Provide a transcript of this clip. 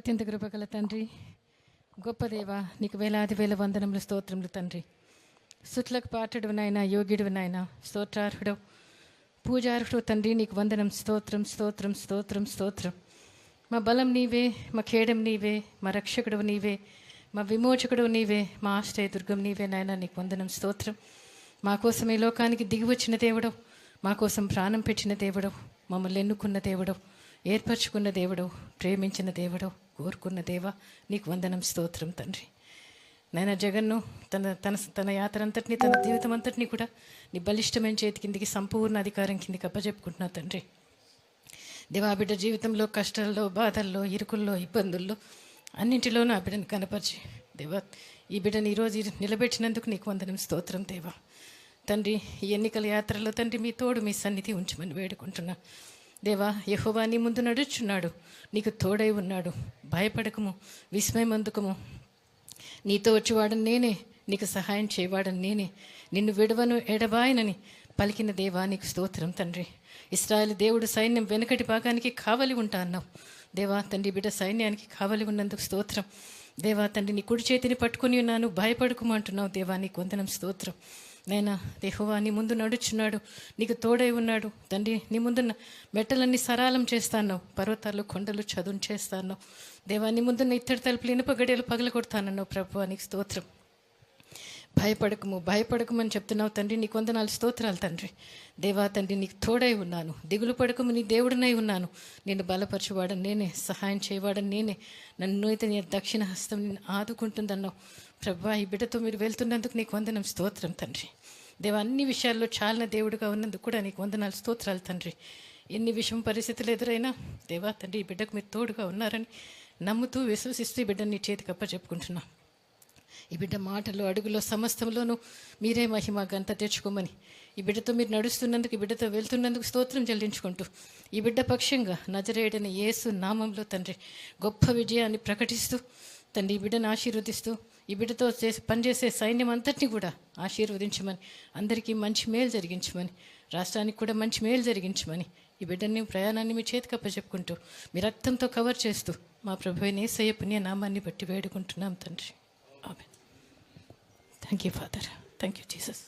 అత్యంత కృపగల తండ్రి, గొప్ప దేవ, నీకు వేలాది వేల వందనములు స్తోత్రములు తండ్రి. సుట్లకు పాటడు నాయన, యోగ్యుడు నాయన, స్తోత్రార్హుడు, పూజార్హుడు తండ్రి, నీకు వందనం. స్తోత్రం స్తోత్రం స్తోత్రం స్తోత్రం. మా బలం నీవే, మా ఖేడం నీవే, మా రక్షకుడు నీవే, మా విమోచకుడు నీవే, మా ఆశ్రయ దుర్గం నీవే నాయన, నీకు వందనం. స్తోత్రం. మా కోసం ఈ లోకానికి దిగి వచ్చిన దేవుడు, మా కోసం ప్రాణం పెట్టిన దేవుడు, మమ్మల్ని ఎన్నుకున్న దేవుడు, ఏర్పరచుకున్న దేవుడు, ప్రేమించిన దేవుడు, కోరుకున్న దేవ, నీకు వందనం. స్తోత్రం తండ్రి. నాయన జగన్ను తన తన తన యాత్ర అంతటినీ, తన జీవితం అంతటినీ కూడా నీ బలిష్టమైన చేతి కిందికి, సంపూర్ణ అధికారం కిందికి అప్పచెప్పుకుంటున్నా తండ్రి. దేవా, బిడ్డ జీవితంలో కష్టాల్లో, బాధల్లో, ఇరుకుల్లో, ఇబ్బందుల్లో అన్నింటిలోనూ ఆ బిడ్డను కనపరిచి దేవా, ఈ బిడ్డను ఈరోజు నిలబెట్టినందుకు నీకు వందనం. స్తోత్రం దేవా. తండ్రి, ఈ ఎన్నికల యాత్రలో తండ్రి మీ తోడు, మీ సన్నిధి ఉంచమని వేడుకుంటున్నా దేవా. యెహోవా నీ ముందు నడుచున్నాడు, నీకు తోడై ఉన్నాడు. భయపడకము, విస్మయం అందుకము. నీతో వచ్చేవాడని నేనే, నీకు సహాయం చేయవాడని నేనే, నిన్ను విడవను ఎడబాయనని పలికిన దేవా, నీకు స్తోత్రం తండ్రి. ఇశ్రాయేలు దేవుడు సైన్యం వెనుకటి భాగానికి కావలి ఉంటా అన్నావు దేవా. తండ్రి, బిడ్డ సైన్యానికి కావలి ఉన్నందుకు స్తోత్రం దేవా. తండ్రి, నీ కుడి చేతిని పట్టుకుని ఉన్నాను, భయపడకము అంటున్నావు దేవా, నీకు వందనం. స్తోత్రం నైనా. యెహోవా నీ ముందు నడుచున్నాడు, నీకు తోడై ఉన్నాడు తండ్రి. నీ ముందున్న మెట్టలన్నీ సరాలం చేస్తాను, పర్వతాలు కొండలు చదును చేస్తాను దేవా. నీ ముందున్న ఇత్తడి తలుపులు, ఇనుప గడియలు పగల కొడతానన్నావు ప్రభువా, నీకు స్తోత్రం. భయపడకము, భయపడకము అని చెప్తున్నావు తండ్రి, నీకు వందనాలు. స్తోత్రాలు తండ్రి. దేవా తండ్రి, నీకు తోడై ఉన్నాను, దిగులు పడకము, నీ దేవుడినై ఉన్నాను. నిన్ను బలపరచువాడని నేనే, సహాయం చేయవాడని నేనే, నన్ను అయితే నీ దక్షిణ హస్తం నిన్ను ఆదుకుంటుందన్నావు ప్రభువా. ఈ బిడ్డతో మీరు వెళ్తున్నందుకు నీకు వందనం. స్తోత్రం తండ్రి. దేవా, అన్ని విషయాల్లో చాలిన దేవుడుగా ఉన్నందుకు కూడా నీకు వందనాలు. స్తోత్రాలు తండ్రి. ఎన్ని విషయం పరిస్థితులు ఎదురైనా దేవా తండ్రి, ఈ బిడ్డకు మీరు తోడుగా ఉన్నారని నమ్ముతూ, విశ్వసిస్తూ ఈ బిడ్డని నీ చేతికి అప్పచెప్పుకుంటున్నాం. ఈ బిడ్డ మాటలు, అడుగులో, సమస్తంలోనూ మీరే మహిమ ఘనత తెచ్చుకోమని, ఈ బిడ్డతో మీరు నడుస్తున్నందుకు, ఈ బిడ్డతో వెళ్తున్నందుకు స్తోత్రం చెల్లించుకుంటూ, ఈ బిడ్డ పక్షంగా నజరేయుడైన యేసు నామంలో తండ్రి గొప్ప విజయాన్ని ప్రకటిస్తూ తండ్రి, ఈ బిడ్డను ఆశీర్వదిస్తూ, ఈ బిడ్డతో పనిచేసే సైన్యం అంతటినీ కూడా ఆశీర్వదించమని, అందరికీ మంచి మేలు జరిగించమని, రాష్ట్రానికి కూడా మంచి మేలు జరిగించమని, ఈ బిడ్డని ప్రయాణాన్ని మీ చేతికి అప్పచెప్పుకుంటూ, మీ రక్తంతో కవర్ చేస్తూ, మా ప్రభువైన యేసయ్య పుణ్య నామాన్ని బట్టి వేడుకుంటున్నాం తండ్రి. ఆమేన్. Thank you, Father. Thank you, Jesus.